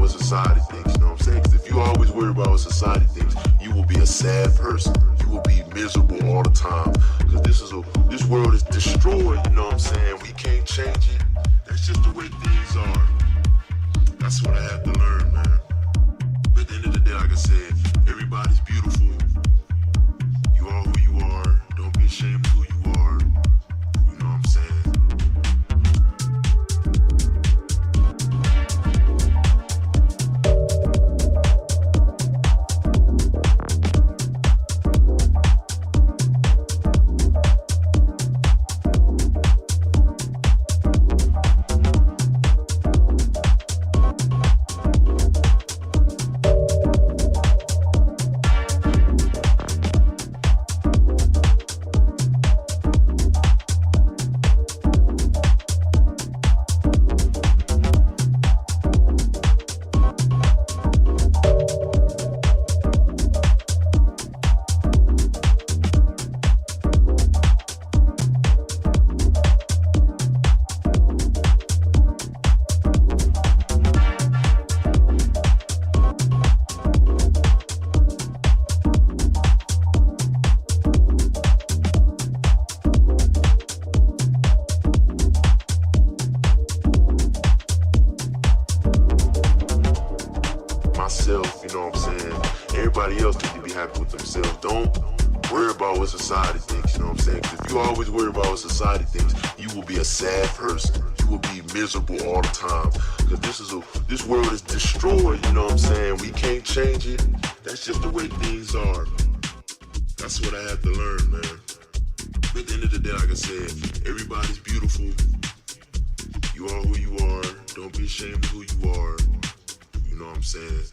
what society thinks, you know what I'm saying? Because if you always worry about what society thinks, you will be a sad person. You will be miserable all the time. Because this world is destroyed, you know what I'm saying? We can't change it. That's just the way things are. That's what I have to learn, man. But at the end of the day, like I said, everybody's beautiful. You are who you are. Don't be ashamed of who you are. You know what I'm saying? Sad person. You will be miserable all the time. Because this world is destroyed, you know what I'm saying? We can't change it. That's just the way things are. That's what I have to learn, man. But at the end of the day, like I said, everybody's beautiful. You are who you are. Don't be ashamed of who you are. You know what I'm saying?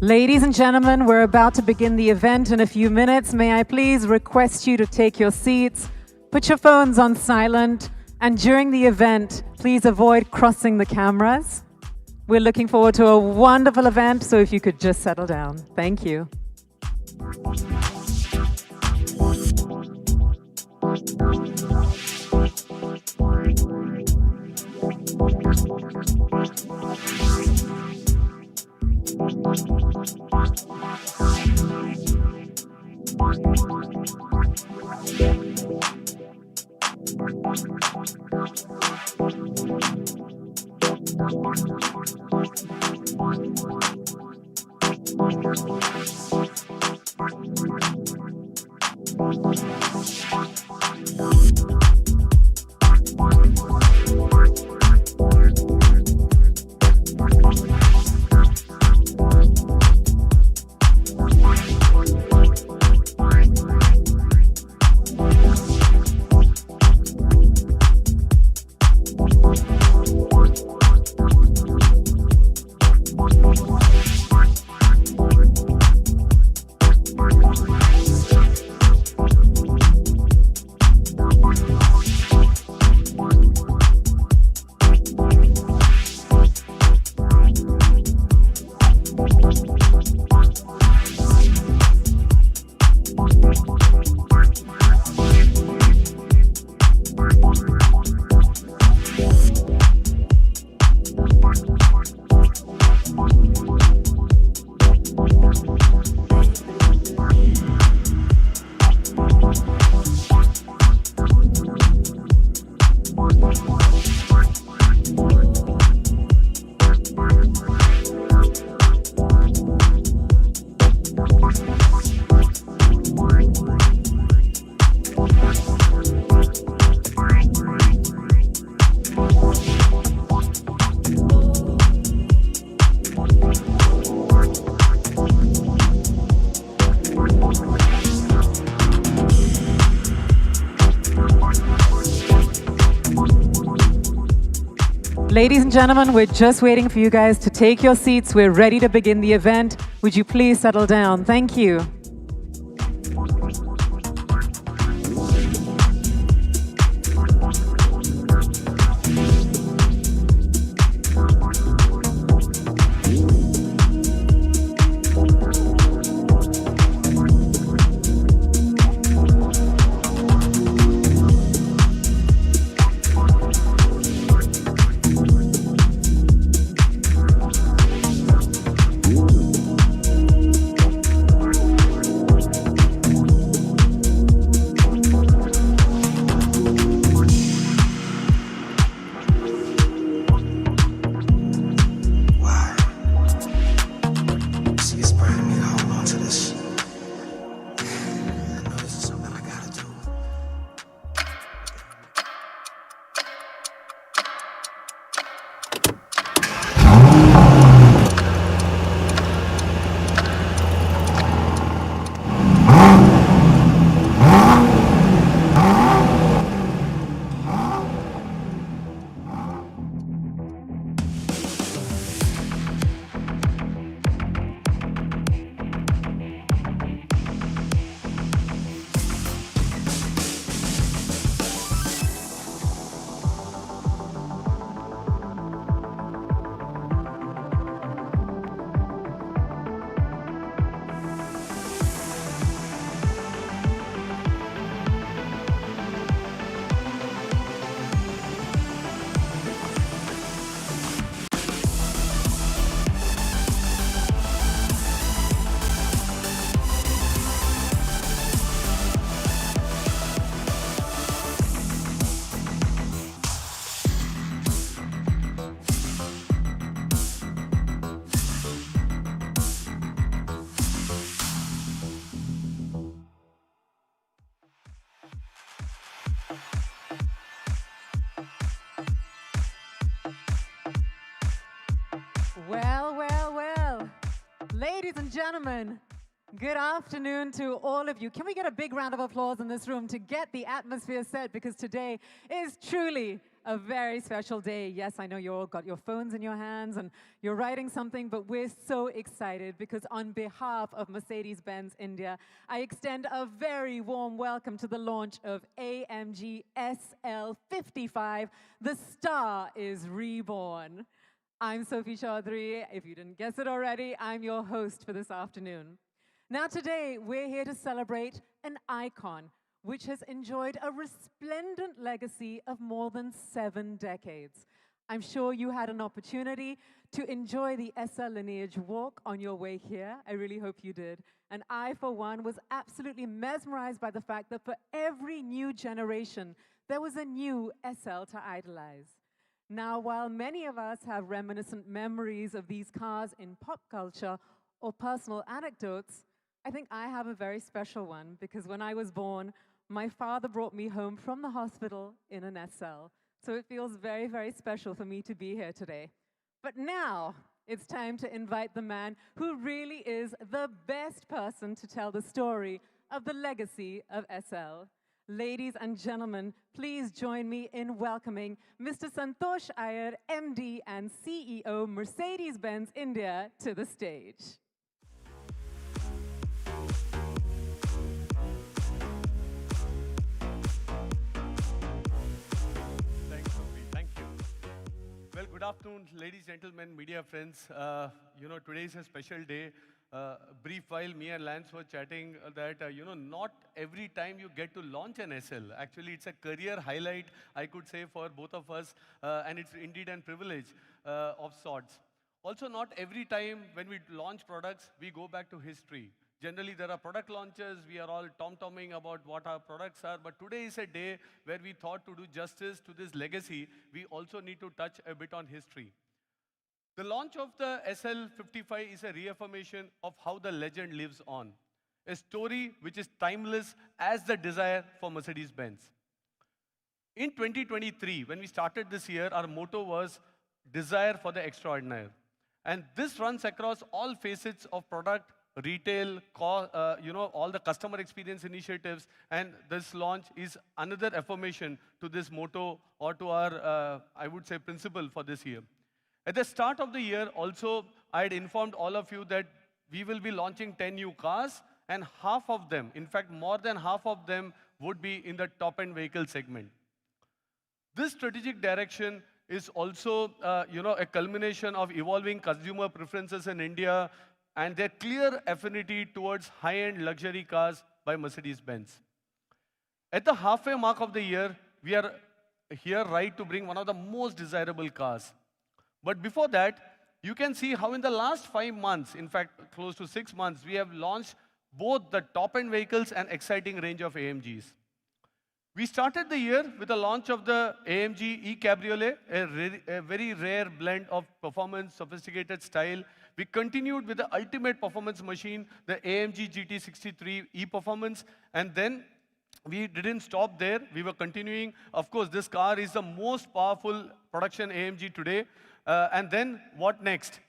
Ladies and gentlemen, we're about to begin the event in a few minutes. May I please request you to take your seats, put your phones on silent, and during the event, please avoid crossing the cameras. We're looking forward to a wonderful event, so if you could just settle down. Thank you. Ladies and gentlemen, we're just waiting for you guys to take your seats. We're ready to begin the event. Would you please settle down? Thank you. Well. Ladies and gentlemen, good afternoon to all of you. Can we get a big round of applause in this room to get the atmosphere set? Because today is truly a very special day. Yes, I know you all got your phones in your hands and you're writing something, but we're so excited because on behalf of Mercedes-Benz India, I extend a very warm welcome to the launch of AMG SL 55. The star is Reborn. I'm Sophie Chaudhry. If you didn't guess it already, I'm your host for this afternoon. Now today, we're here to celebrate an icon which has enjoyed a resplendent legacy of more than 7 decades. I'm sure you had an opportunity to enjoy the SL lineage walk on your way here. I really hope you did. And I, for one, was absolutely mesmerized by the fact that for every new generation, there was a new SL to idolize. Now, while many of us have reminiscent memories of these cars in pop culture or personal anecdotes, I think I have a very special one because when I was born, my father brought me home from the hospital in an SL. So it feels very, very special for me to be here today. But now it's time to invite the man who really is the best person to tell the story of the legacy of SL. Ladies and gentlemen, please join me in welcoming Mr. Santosh Iyer, MD and CEO, Mercedes-Benz India, to the stage. Thanks, Sophie. Thank you. Well, good afternoon, ladies, gentlemen, media friends. Today is a special day. Brief while me and Lance were chatting that, not every time you get to launch an SL. Actually, it's a career highlight, I could say, for both of us, and it's indeed a privilege of sorts. Also, not every time when we launch products, we go back to history. Generally, there are product launches, we are all tom-tomming about what our products are, but today is a day where we thought to do justice to this legacy, we also need to touch a bit on history. The launch of the SL55 is a reaffirmation of how the legend lives on. A story which is timeless as the desire for Mercedes-Benz. In 2023, when we started this year, our motto was desire for the extraordinary. And this runs across all facets of product, retail, all the customer experience initiatives, and this launch is another affirmation to this motto or to our, I would say, principle for this year. At the start of the year, also, I had informed all of you that we will be launching 10 new cars, and half of them, in fact, more than half of them, would be in the top-end vehicle segment. This strategic direction is also, a culmination of evolving consumer preferences in India and their clear affinity towards high-end luxury cars by Mercedes-Benz. At the halfway mark of the year, we are here right to bring one of the most desirable cars. But before that, you can see how in the last 5 months, in fact, close to 6 months, we have launched both the top-end vehicles and exciting range of AMGs. We started the year with the launch of the AMG E-Cabriolet, a very rare blend of performance, sophisticated style. We continued with the ultimate performance machine, the AMG GT63 E-Performance, and then we didn't stop there. We were continuing. Of course, this car is the most powerful production AMG today. And then what next?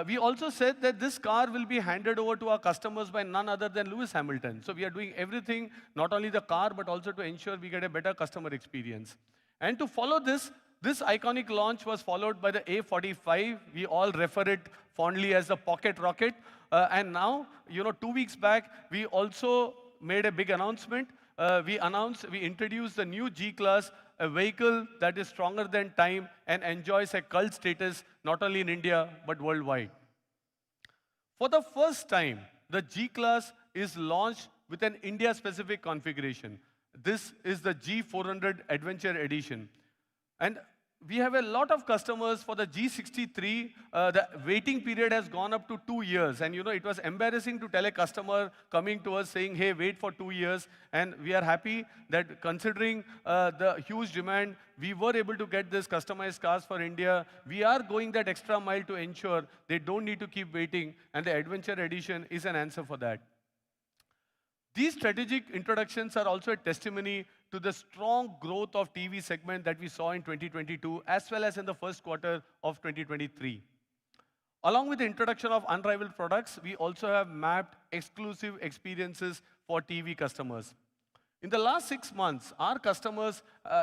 We also said that this car will be handed over to our customers by none other than Lewis Hamilton. So we are doing everything, not only the car, but also to ensure we get a better customer experience. And to follow this iconic launch was followed by the A45. We all refer it fondly as the pocket rocket. And now, 2 weeks back, we also made a big announcement. We introduced the new G-Class, a vehicle that is stronger than time and enjoys a cult status not only in India, but worldwide. For the first time, the G-Class is launched with an India-specific configuration. This is the G400 Adventure Edition. And we have a lot of customers for the G63. The waiting period has gone up to 2 years. And it was embarrassing to tell a customer coming to us saying, hey, wait for 2 years. And we are happy that considering the huge demand, we were able to get this customized cars for India. We are going that extra mile to ensure they don't need to keep waiting. And the Adventure Edition is an answer for that. These strategic introductions are also a testimony to the strong growth of TV segment that we saw in 2022, as well as in the first quarter of 2023. Along with the introduction of unrivaled products, we also have mapped exclusive experiences for TV customers. In the last 6 months, our customers,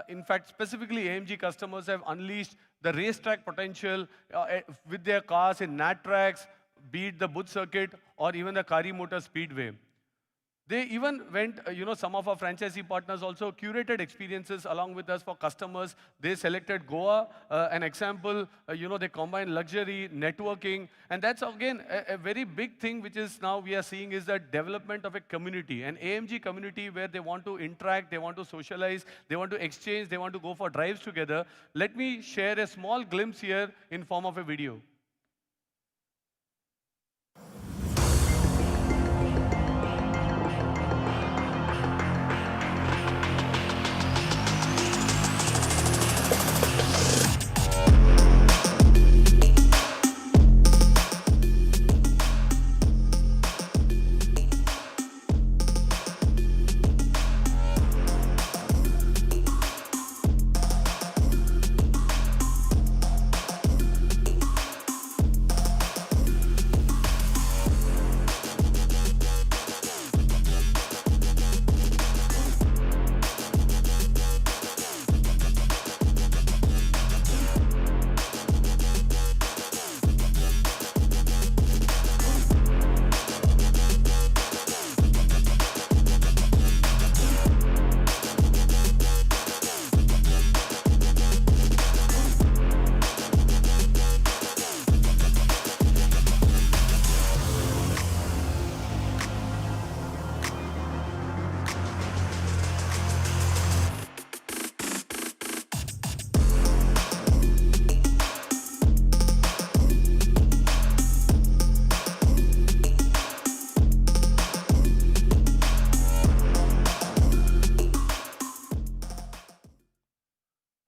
in fact, specifically AMG customers, have unleashed the racetrack potential with their cars in NAT tracks, be it the Buddh Circuit or even the Kari Motor Speedway. They even went, some of our franchisee partners also curated experiences along with us for customers. They selected Goa, an example, they combine luxury, networking, and that's again a very big thing which is now we are seeing is the development of a community, an AMG community where they want to interact, they want to socialize, they want to exchange, they want to go for drives together. Let me share a small glimpse here in form of a video.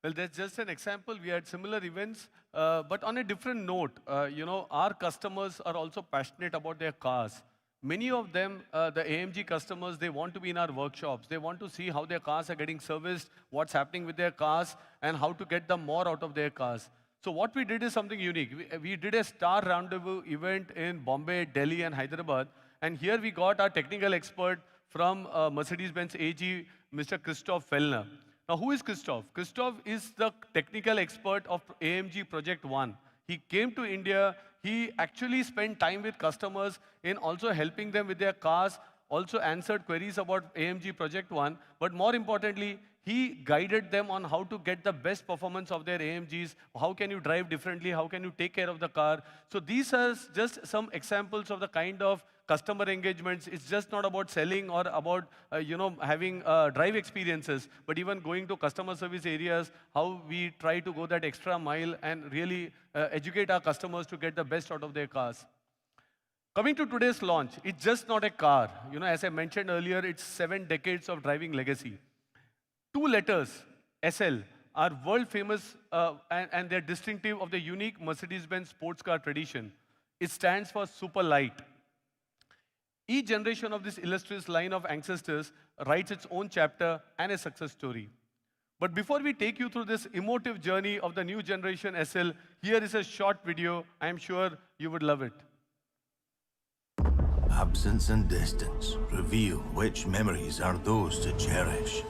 Well, that's just an example. We had similar events, but on a different note, our customers are also passionate about their cars. Many of them, the AMG customers, they want to be in our workshops. They want to see how their cars are getting serviced, what's happening with their cars, and how to get them more out of their cars. So what we did is something unique. We did a star rendezvous event in Bombay, Delhi, and Hyderabad. And here we got our technical expert from Mercedes-Benz AG, Mr. Christoph Fellner. Now, who is Christoph? Christoph is the technical expert of AMG Project One. He came to India. He actually spent time with customers in also helping them with their cars, also answered queries about AMG Project One. But more importantly, he guided them on how to get the best performance of their AMGs, how can you drive differently, how can you take care of the car. So these are just some examples of the kind of customer engagements. It's just not about selling or about having drive experiences, but even going to customer service areas, how we try to go that extra mile and really educate our customers to get the best out of their cars. Coming to today's launch, it's just not a car. As I mentioned earlier, it's 7 decades of driving legacy. 2 letters, SL, are world famous and they're distinctive of the unique Mercedes-Benz sports car tradition. It stands for super light. Each generation of this illustrious line of ancestors writes its own chapter and a success story. But before we take you through this emotive journey of the new generation SL, here is a short video. I am sure you would love it. Absence and distance reveal which memories are those to cherish.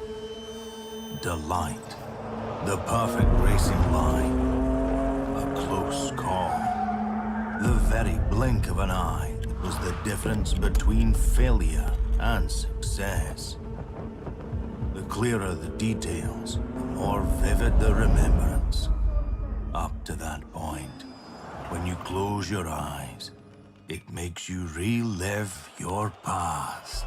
Delight, the perfect racing line, a close call, the very blink of an eye that was the difference between failure and success. The clearer the details, the more vivid the remembrance. Up to that point, when you close your eyes, it makes you relive your past.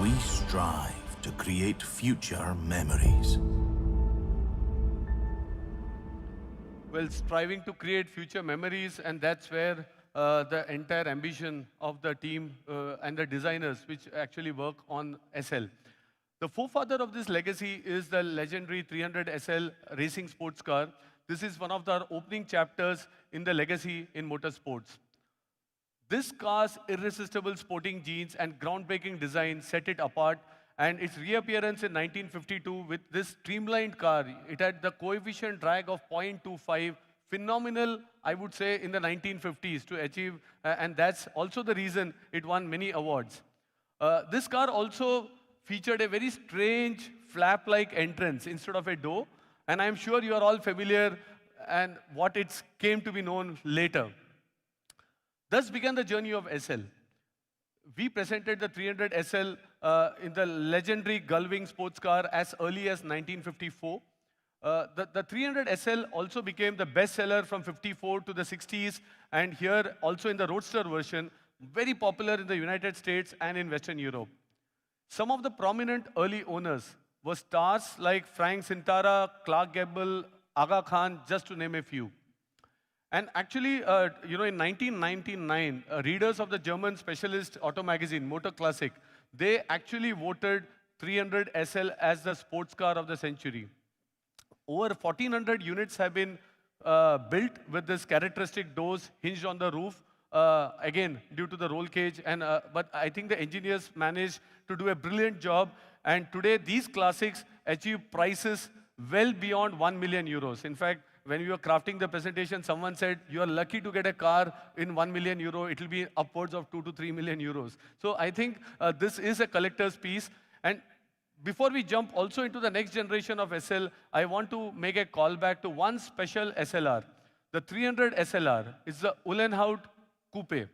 We strive to create future memories. Well, striving to create future memories, and that's where the entire ambition of the team and the designers which actually work on SL. The forefather of this legacy is the legendary 300 SL racing sports car. This is one of the opening chapters in the legacy in motorsports. This car's irresistible sporting genes and groundbreaking design set it apart, and its reappearance in 1952 with this streamlined car, it had the coefficient drag of 0.25, phenomenal, I would say, in the 1950s to achieve, and that's also the reason it won many awards. This car also featured a very strange flap-like entrance instead of a door, and I'm sure you are all familiar and what it came to be known later. Thus began the journey of SL. We presented the 300 SL in the legendary Gullwing sports car as early as 1954. The 300 SL also became the bestseller from 54 to the 60s, and here also in the Roadster version, very popular in the United States and in Western Europe. Some of the prominent early owners were stars like Frank Sinatra, Clark Gable, Aga Khan, just to name a few. And actually, in 1999, readers of the German specialist auto magazine, Motor Classic, they actually voted 300 SL as the sports car of the century. Over 1,400 units have been built with this characteristic doors hinged on the roof, again, due to the roll cage. But I think the engineers managed to do a brilliant job. And today, these classics achieve prices well beyond 1 million euros. In fact, when we were crafting the presentation, someone said, you are lucky to get a car in 1 million euro. It will be upwards of 2 to 3 million euros. So I think this is a collector's piece. And before we jump also into the next generation of SL, I want to make a call back to one special SLR. The 300 SLR is the Uhlenhaut Coupe.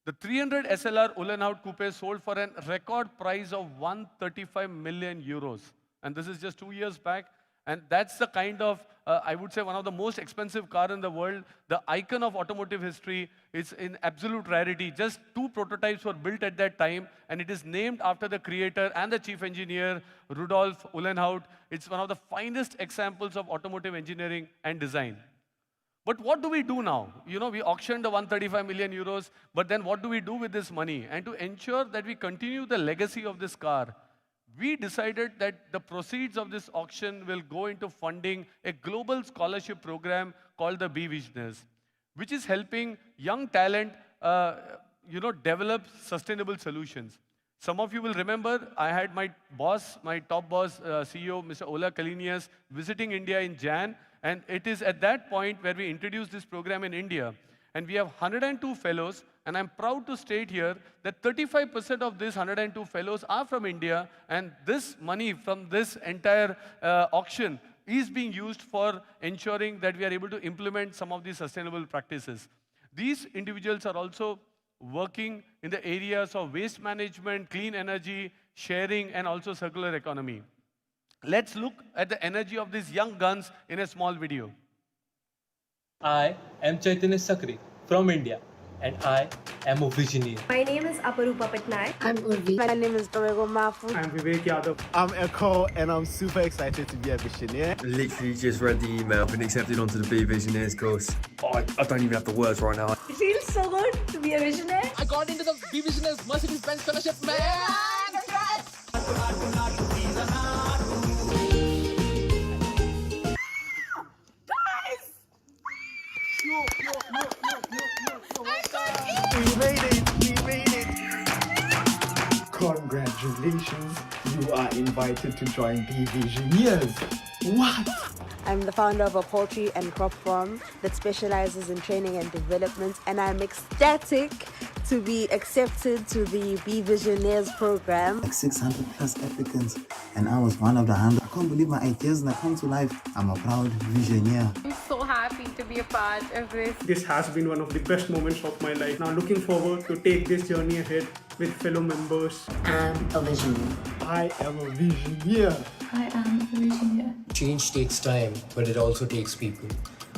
The 300 SLR Uhlenhaut Coupe sold for a record price of 135 million euros. And this is just 2 years back. And that's the kind of, I would say, one of the most expensive car in the world. The icon of automotive history. It's in absolute rarity. Just 2 prototypes were built at that time, and it is named after the creator and the chief engineer, Rudolf Uhlenhaut. It's one of the finest examples of automotive engineering and design. But what do we do now? We auctioned the 135 million euros, but then what do we do with this money? And to ensure that we continue the legacy of this car, we decided that the proceeds of this auction will go into funding a global scholarship program called the Be Visionaries, which is helping young talent, develop sustainable solutions. Some of you will remember I had my boss, my top boss, CEO, Mr. Ola Kalinius, visiting India in Jan, and it is at that point where we introduced this program in India. And we have 102 fellows, and I'm proud to state here that 35% of these 102 fellows are from India, and this money from this entire auction is being used for ensuring that we are able to implement some of these sustainable practices. These individuals are also working in the areas of waste management, clean energy, sharing, and also circular economy. Let's look at the energy of these young guns in a small video. I am Chaitanya Sakri from India and I am a visionary. My name is Aparupa Patnaik. I'm Urvi. My name is Dorego Mafu. I'm Vivek Yadav. I'm Echo, and I'm super excited to be a visionary. Literally just read the email, been accepted onto the Be Visionaries course. Oh, I don't even have the words right now. It feels so good to be a visionary. I got into the Be Visionaries Mercedes-Benz scholarship, man! We made it! Congratulations, you are invited to join Be Visionaries. What? I'm the founder of a poultry and crop farm that specializes in training and development, and I'm ecstatic to be accepted to the Be Visionaries program. Like 600 plus applicants, and I was one of the 100. I can't believe my ideas now come to life. I'm a proud visionary. I'm so happy to be a part of this. This has been one of the best moments of my life. Now looking forward to take this journey ahead with fellow members. I'm a visionary. I am a visionary. I am a visionary. Change takes time, but it also takes people.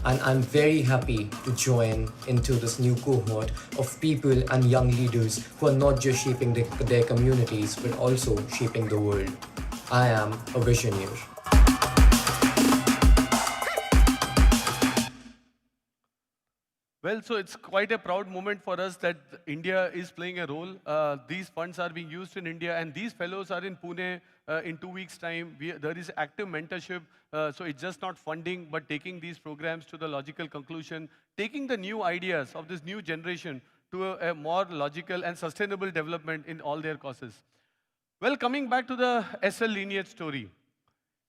And I'm very happy to join into this new cohort of people and young leaders who are not just shaping their communities, but also shaping the world. I am a visionary. Well, so it's quite a proud moment for us that India is playing a role. These funds are being used in India, and these fellows are in Pune in 2 weeks' time. There is active mentorship, so it's just not funding, but taking these programs to the logical conclusion, taking the new ideas of this new generation to a more logical and sustainable development in all their causes. Well, coming back to the SL lineage story.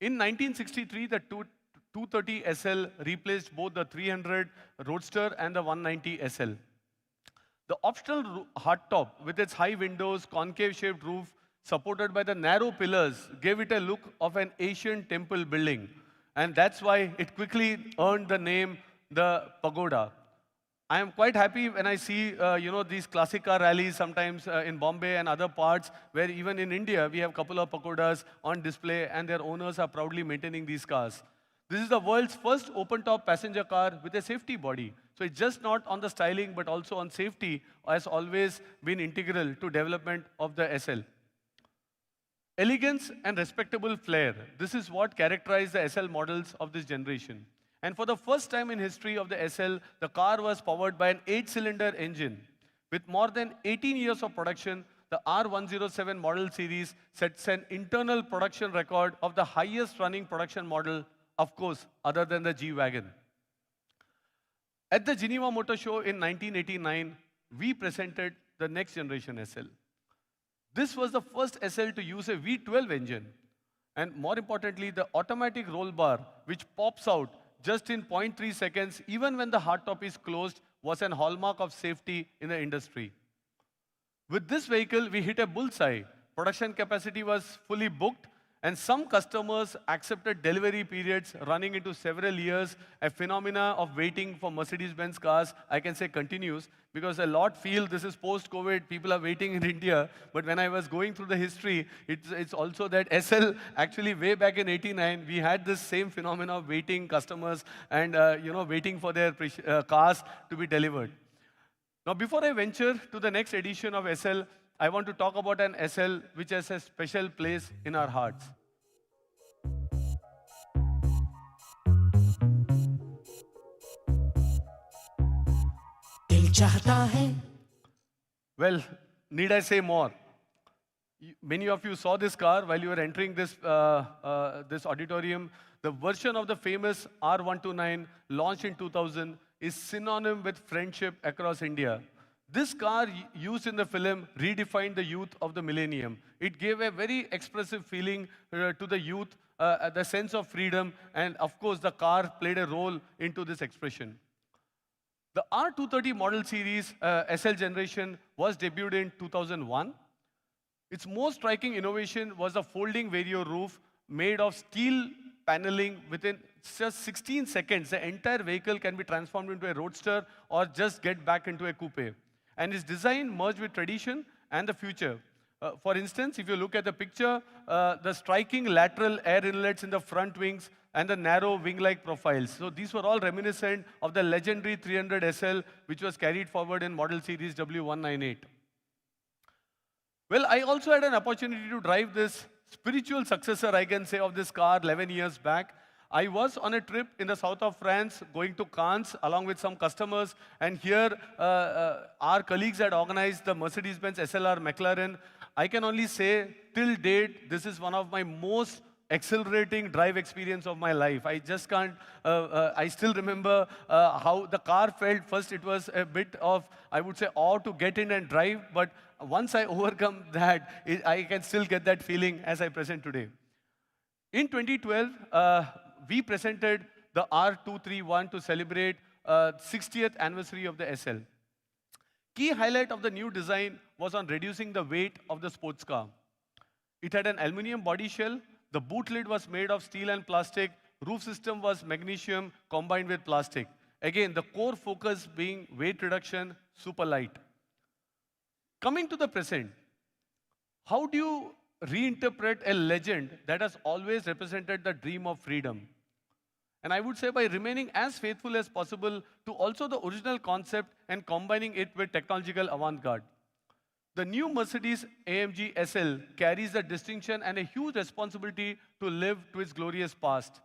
In 1963, the 230 SL replaced both the 300 Roadster and the 190 SL. The optional hardtop with its high windows, concave-shaped roof, supported by the narrow pillars, gave it a look of an Asian temple building. And that's why it quickly earned the name the Pagoda. I am quite happy when I see, these classic car rallies sometimes in Bombay and other parts, where even in India, we have a couple of Pagodas on display, and their owners are proudly maintaining these cars. This is the world's first open-top passenger car with a safety body. So it's just not on the styling, but also on safety, has always been integral to development of the SL. Elegance and respectable flair. This is what characterized the SL models of this generation. And for the first time in history of the SL, the car was powered by an 8-cylinder engine. With more than 18 years of production, the R107 model series sets an internal production record of the highest running production model, of course, other than the G-Wagon. At the Geneva Motor Show in 1989, we presented the next generation SL. This was the first SL to use a V12 engine. And more importantly, the automatic roll bar, which pops out just in 0.3 seconds, even when the hardtop is closed, was an hallmark of safety in the industry. With this vehicle, we hit a bullseye. Production capacity was fully booked, and some customers accepted delivery periods running into several years. A phenomena of waiting for Mercedes-Benz cars, I can say, continues, because a lot feel this is post-COVID, people are waiting in India. But when I was going through the history, it's also that SL, actually way back in '89, we had this same phenomena of waiting customers and waiting for their cars to be delivered. Now, before I venture to the next edition of SL, I want to talk about an SL which has a special place in our hearts. Well, need I say more? Many of you saw this car while you were entering this auditorium. The version of the famous R129 launched in 2000 is synonym with friendship across India. This car used in the film redefined the youth of the millennium. It gave a very expressive feeling to the youth, the sense of freedom, and of course the car played a role into this expression. The R230 model series SL generation was debuted in 2001. Its most striking innovation was the folding vario roof made of steel paneling. Within just 16 seconds, the entire vehicle can be transformed into a roadster or just get back into a coupe. And its design merged with tradition and the future. For instance, if you look at the picture, the striking lateral air inlets in the front wings and the narrow wing-like profiles. So these were all reminiscent of the legendary 300 SL, which was carried forward in model series W198. Well, I also had an opportunity to drive this spiritual successor, I can say, of this car 11 years back. I was on a trip in the south of France, going to Cannes, along with some customers, and here our colleagues had organized the Mercedes-Benz SLR McLaren. I can only say, till date, this is one of my most exhilarating drive experience of my life. I just can't, I still remember how the car felt. First, it was a bit of, I would say, awe to get in and drive, but once I overcome that, I can still get that feeling as I present today. In 2012, we presented the R231 to celebrate 60th anniversary of the SL. Key highlight of the new design was on reducing the weight of the sports car. It had an aluminum body shell. The boot lid was made of steel and plastic. Roof system was magnesium combined with plastic. Again, the core focus being weight reduction, super light. Coming to the present, how do you reinterpret a legend that has always represented the dream of freedom? And I would say by remaining as faithful as possible to also the original concept and combining it with technological avant-garde. The new Mercedes-AMG SL carries the distinction and a huge responsibility to live to its glorious past.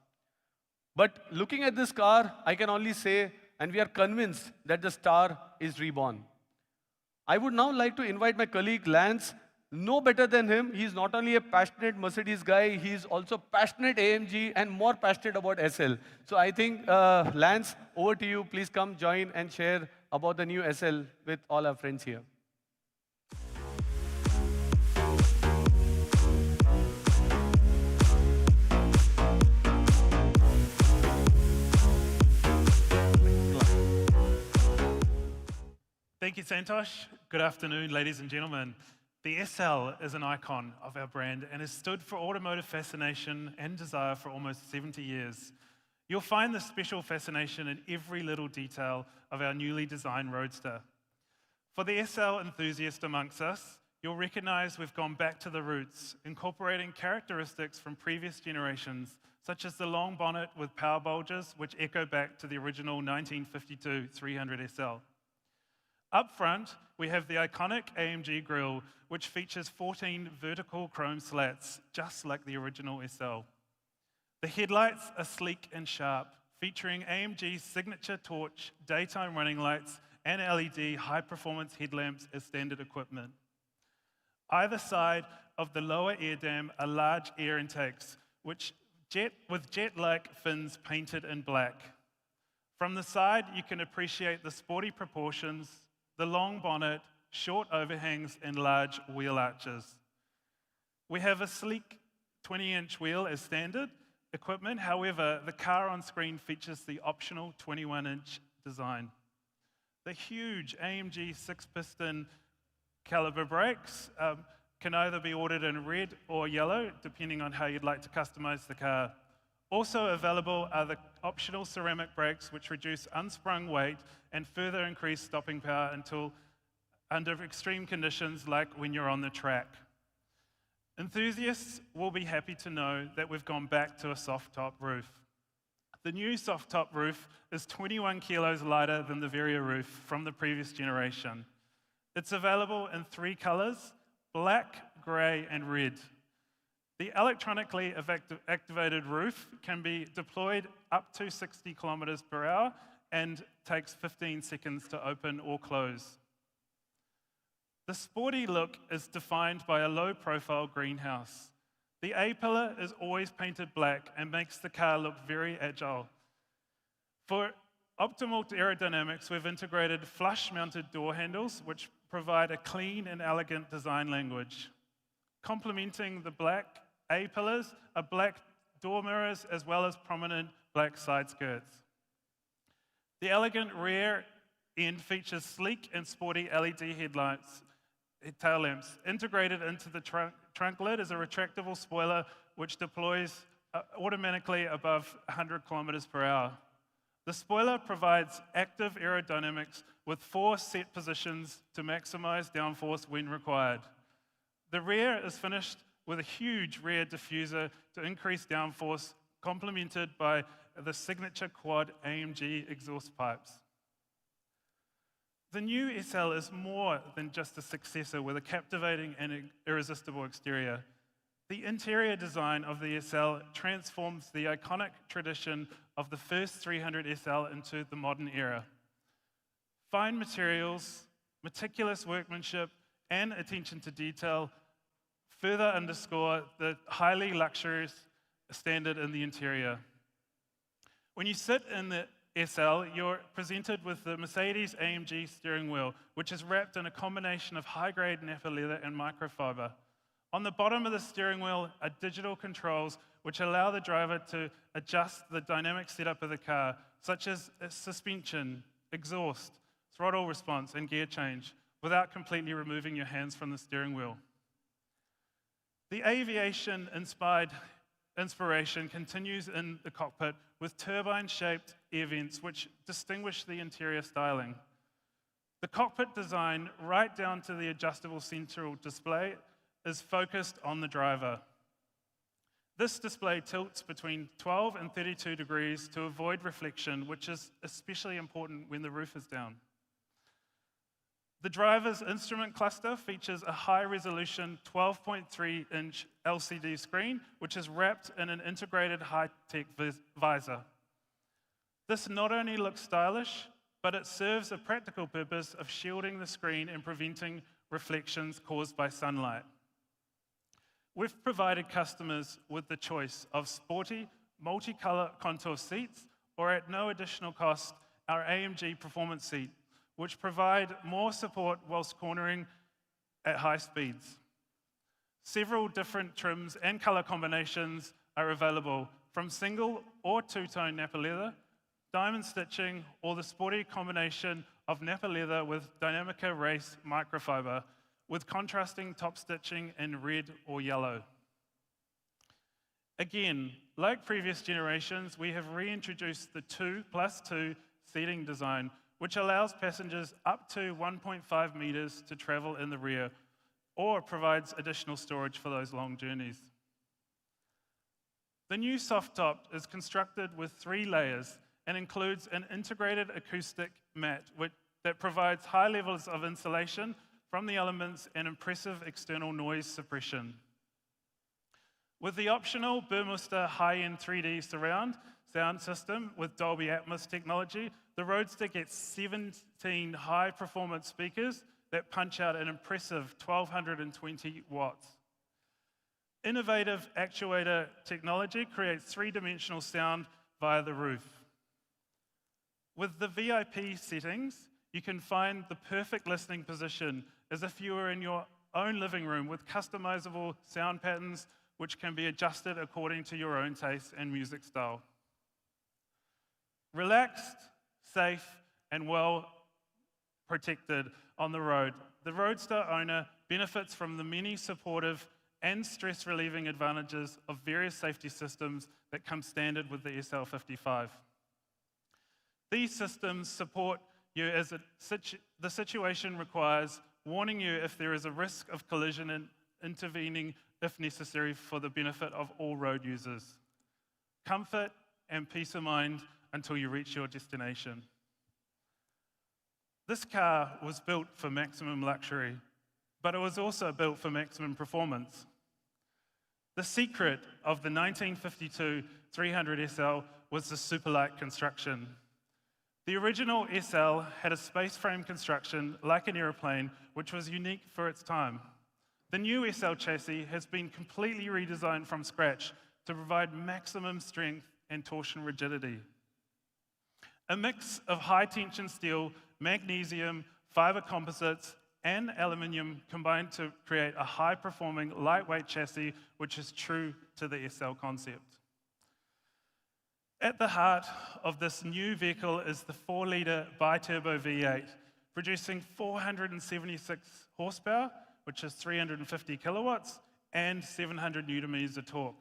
But looking at this car, I can only say, and we are convinced that the star is reborn. I would now like to invite my colleague Lance. No better than him. He's not only a passionate Mercedes guy, he's also passionate AMG and more passionate about SL. So I think, Lance, over to you. Please come join and share about the new SL with all our friends here. Thank you, Santosh. Good afternoon, ladies and gentlemen. The SL is an icon of our brand and has stood for automotive fascination and desire for almost 70 years. You'll find this special fascination in every little detail of our newly designed Roadster. For the SL enthusiast amongst us, you'll recognize we've gone back to the roots, incorporating characteristics from previous generations, such as the long bonnet with power bulges, which echo back to the original 1952 300 SL. Up front, we have the iconic AMG grille, which features 14 vertical chrome slats, just like the original SL. The headlights are sleek and sharp, featuring AMG's signature torch, daytime running lights, and LED high-performance headlamps as standard equipment. Either side of the lower air dam are large air intakes, with jet-like fins painted in black. From the side, you can appreciate the sporty proportions, the long bonnet, short overhangs, and large wheel arches. We have a sleek 20-inch wheel as standard equipment. However, the car on screen features the optional 21-inch design. The huge AMG 6-piston caliber brakes can either be ordered in red or yellow, depending on how you'd like to customize the car. Also available are the optional ceramic brakes, which reduce unsprung weight and further increase stopping power until under extreme conditions like when you're on the track. Enthusiasts will be happy to know that we've gone back to a soft top roof. The new soft top roof is 21 kilos lighter than the Vario roof from the previous generation. It's available in 3 colors: black, gray, and red. The electronically activated roof can be deployed up to 60 kilometers per hour and takes 15 seconds to open or close. The sporty look is defined by a low-profile greenhouse. The A-pillar is always painted black and makes the car look very agile. For optimal aerodynamics, we've integrated flush-mounted door handles, which provide a clean and elegant design language. Complementing the black A-pillars are black door mirrors as well as prominent black side skirts. The elegant rear end features sleek and sporty LED tail lamps. Integrated into the trunk lid is a retractable spoiler which deploys automatically above 100 kilometers per hour. The spoiler provides active aerodynamics with 4 set positions to maximize downforce when required. The rear is finished with a huge rear diffuser to increase downforce, complemented by the signature quad AMG exhaust pipes. The new SL is more than just a successor with a captivating and irresistible exterior. The interior design of the SL transforms the iconic tradition of the first 300 SL into the modern era. Fine materials, meticulous workmanship, and attention to detail further underscore the highly luxurious standard in the interior. When you sit in the SL, you're presented with the Mercedes-AMG steering wheel, which is wrapped in a combination of high-grade Napa leather and microfiber. On the bottom of the steering wheel are digital controls which allow the driver to adjust the dynamic setup of the car, such as suspension, exhaust, throttle response, and gear change, without completely removing your hands from the steering wheel. The aviation-inspired inspiration continues in the cockpit with turbine-shaped air vents which distinguish the interior styling. The cockpit design, right down to the adjustable central display, is focused on the driver. This display tilts between 12 and 32 degrees to avoid reflection, which is especially important when the roof is down. The driver's instrument cluster features a high-resolution 12.3-inch LCD screen, which is wrapped in an integrated high-tech visor. This not only looks stylish, but it serves a practical purpose of shielding the screen and preventing reflections caused by sunlight. We've provided customers with the choice of sporty, multi-color contour seats, or at no additional cost, our AMG Performance Seat, which provide more support whilst cornering at high speeds. Several different trims and color combinations are available, from single or two-tone Napa leather, diamond stitching, or the sporty combination of Napa leather with Dynamica Race microfiber, with contrasting top stitching in red or yellow. Again, like previous generations, we have reintroduced the 2+2 seating design, which allows passengers up to 1.5 meters to travel in the rear, or provides additional storage for those long journeys. The new soft top is constructed with 3 layers and includes an integrated acoustic mat that provides high levels of insulation from the elements and impressive external noise suppression. With the optional Burmester high-end 3D surround sound system with Dolby Atmos technology, the Roadster gets 17 high-performance speakers that punch out an impressive 1,220 watts. Innovative actuator technology creates 3-dimensional sound via the roof. With the VIP settings, you can find the perfect listening position as if you were in your own living room with customizable sound patterns which can be adjusted according to your own taste and music style. Relaxed, safe, and well protected on the road, the Roadster owner benefits from the many supportive and stress-relieving advantages of various safety systems that come standard with the SL55. These systems support you as the situation requires, warning you if there is a risk of collision and intervening if necessary for the benefit of all road users. Comfort and peace of mind until you reach your destination. This car was built for maximum luxury, but it was also built for maximum performance. The secret of the 1952 300 SL was the super light construction. The original SL had a space frame construction like an aeroplane, which was unique for its time. The new SL chassis has been completely redesigned from scratch to provide maximum strength and torsion rigidity. A mix of high-tension steel, magnesium, fiber composites, and aluminium combined to create a high-performing, lightweight chassis, which is true to the SL concept. At the heart of this new vehicle is the 4-litre bi-turbo V8, producing 476 horsepower, which is 350 kilowatts, and 700 newton-meters of torque.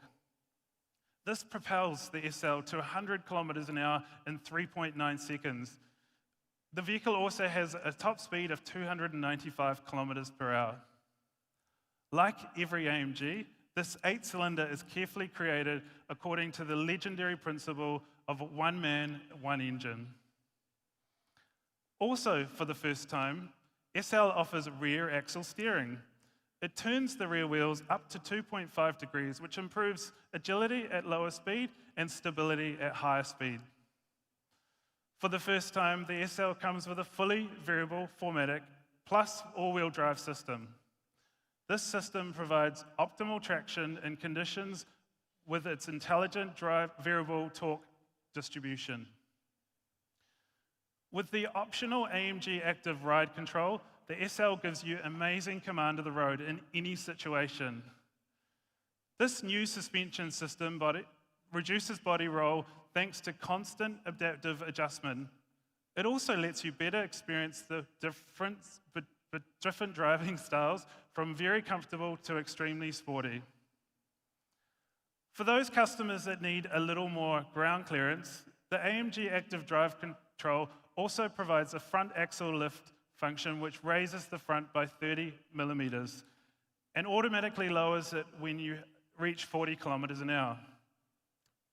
This propels the SL to 100 kilometers an hour in 3.9 seconds. The vehicle also has a top speed of 295 kilometers per hour. Like every AMG, this 8-cylinder is carefully created according to the legendary principle of one man, one engine. Also, for the first time, SL offers rear axle steering. It turns the rear wheels up to 2.5 degrees, which improves agility at lower speed and stability at higher speed. For the first time, the SL comes with a fully variable 4MATIC plus all-wheel drive system. This system provides optimal traction in conditions with its intelligent variable torque distribution. With the optional AMG Active Ride Control, the SL gives you amazing command of the road in any situation. This new suspension system reduces body roll thanks to constant adaptive adjustment. It also lets you better experience the different driving styles, from very comfortable to extremely sporty. For those customers that need a little more ground clearance, the AMG Active Drive Control also provides a front axle lift function which raises the front by 30 millimeters and automatically lowers it when you reach 40 kilometers an hour.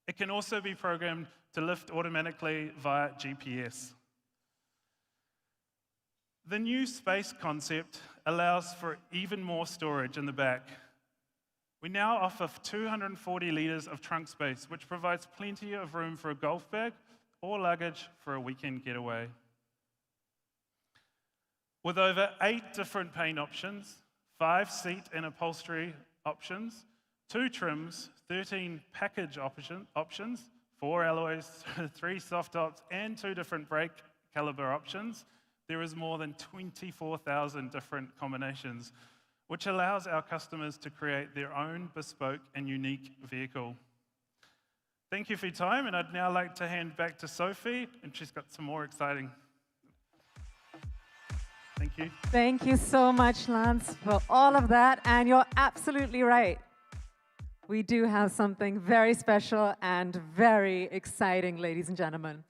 It can also be programmed to lift automatically via GPS. The new space concept allows for even more storage in the back. We now offer 240 litres of trunk space, which provides plenty of room for a golf bag or luggage for a weekend getaway. With over 8 different paint options, 5 seat and upholstery options, 2 trims, 13 package options, 4 alloys, 3 soft tops, and 2 different brake caliber options, there is more than 24,000 different combinations, which allows our customers to create their own bespoke and unique vehicle. Thank you for your time, and I'd now like to hand back to Sophie, and she's got some more exciting. Thank you. Thank you so much, Lance, for all of that, and you're absolutely right. We do have something very special and very exciting, ladies and gentlemen.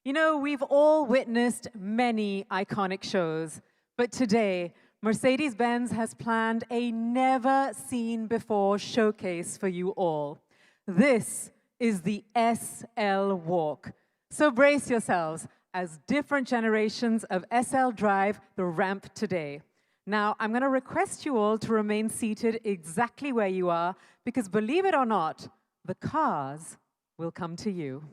You know, we've all witnessed many iconic shows, but today, Mercedes-Benz has planned a never-seen-before showcase for you all. This is the SL Walk. So brace yourselves as different generations of SL drive the ramp today. Now, I'm going to request you all to remain seated exactly where you are, because believe it or not, the cars will come to you.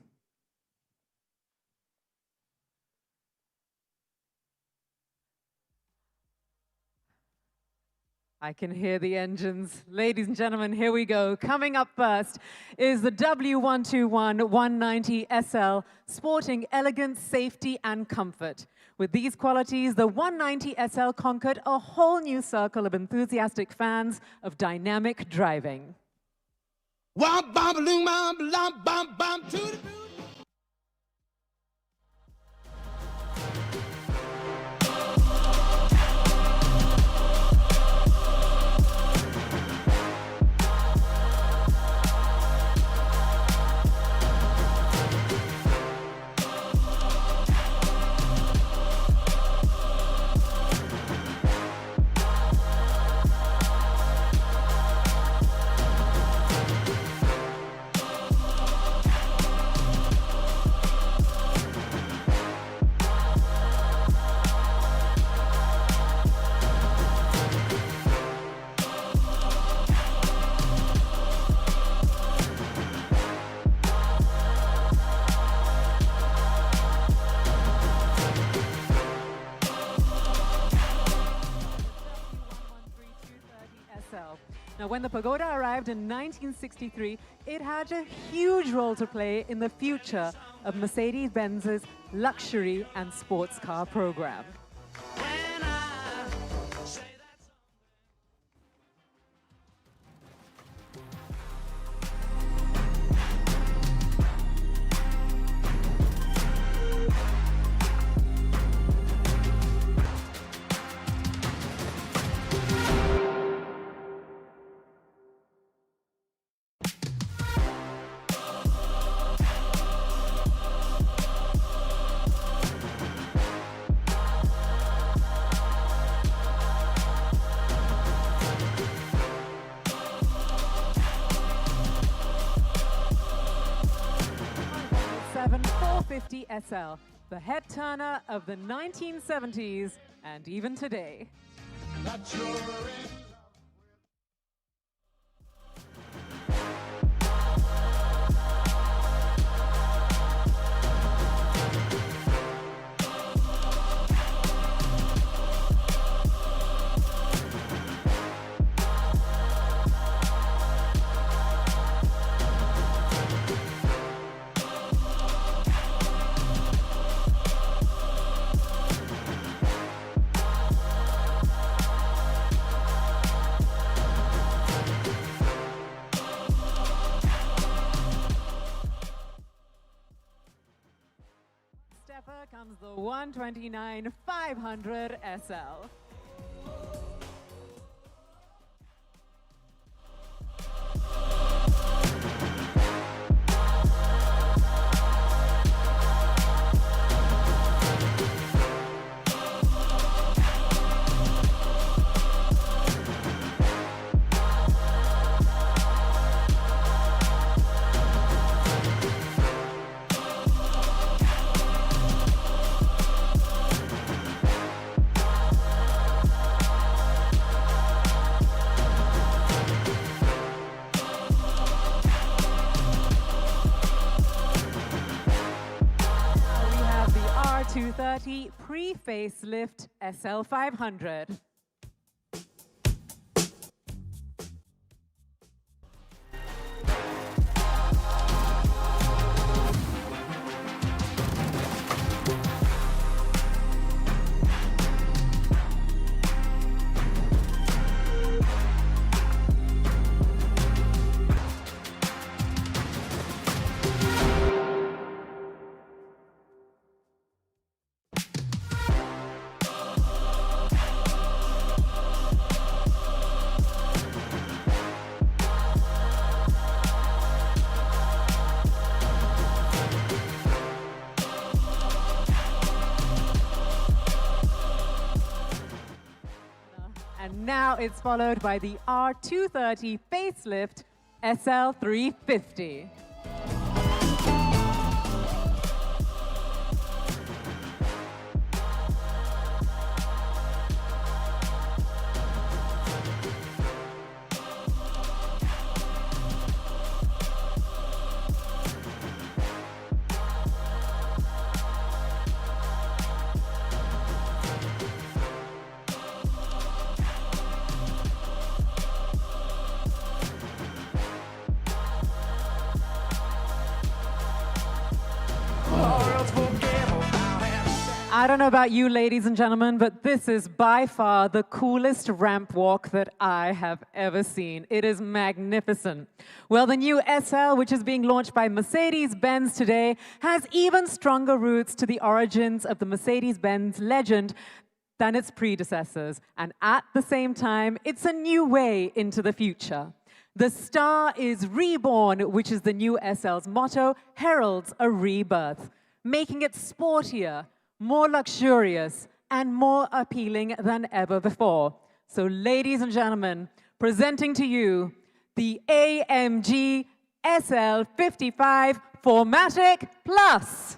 I can hear the engines. Ladies and gentlemen, here we go. Coming up first is the W121 190 SL, sporting elegance, safety, and comfort. With these qualities, the 190 SL conquered a whole new circle of enthusiastic fans of dynamic driving. Now, when the Pagoda arrived in 1963, it had a huge role to play in the future of Mercedes-Benz's luxury and sports car program. SL, the head turner of the 1970s and even today. Comes the 129 500 SL. Pre-facelift SL500. And now it's followed by the R230 facelift SL350. I don't know about you, ladies and gentlemen, but this is by far the coolest ramp walk that I have ever seen. It is magnificent. Well, the new SL, which is being launched by Mercedes-Benz today, has even stronger roots to the origins of the Mercedes-Benz legend than its predecessors. And at the same time, it's a new way into the future. The star is Reborn, which is the new SL's motto, heralds a rebirth, making it sportier, more luxurious, and more appealing than ever before. So, ladies and gentlemen, presenting to you the AMG SL55 4MATIC Plus.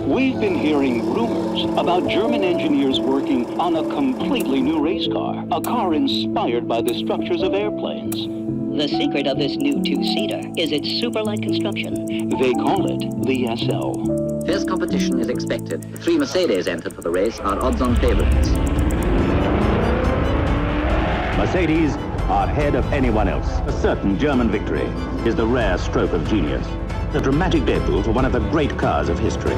We've been hearing rumors about German engineers working on a completely new race car, a car inspired by the structures of airplanes. The secret of this new two-seater is its super-light construction. They call it the SL. Fierce competition is expected. The 3 Mercedes entered for the race are odds-on favorites. Mercedes are ahead of anyone else. A certain German victory is the rare stroke of genius. The dramatic debut for one of the great cars of history.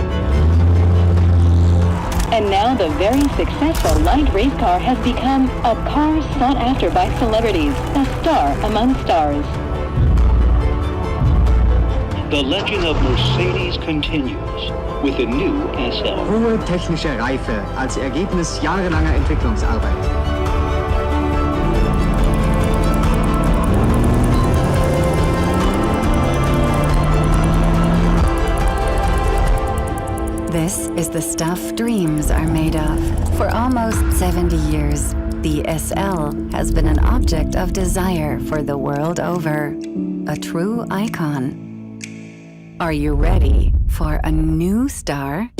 And now the very successful light race car has become a car sought after by celebrities, a star among stars. The legend of Mercedes continues with the new SL. Hohe technische Reife als Ergebnis jahrelanger Entwicklungsarbeit. This is the stuff dreams are made of. For almost 70 years, the SL has been an object of desire for the world over. A true icon. Are you ready for a new star?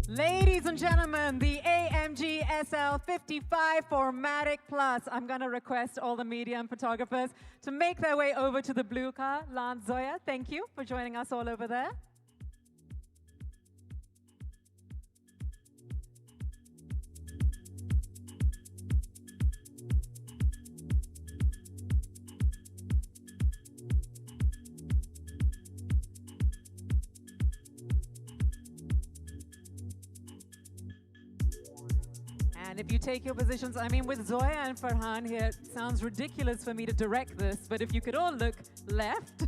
Ladies and gentlemen, the AMG SL 55 4MATIC Plus. I'm going to request all the media and photographers to make their way over to the blue car. Lance, Zoya, thank you for joining us all over there. And if you take your positions, I mean, with Zoya and Farhan here, it sounds ridiculous for me to direct this, but if you could all look left.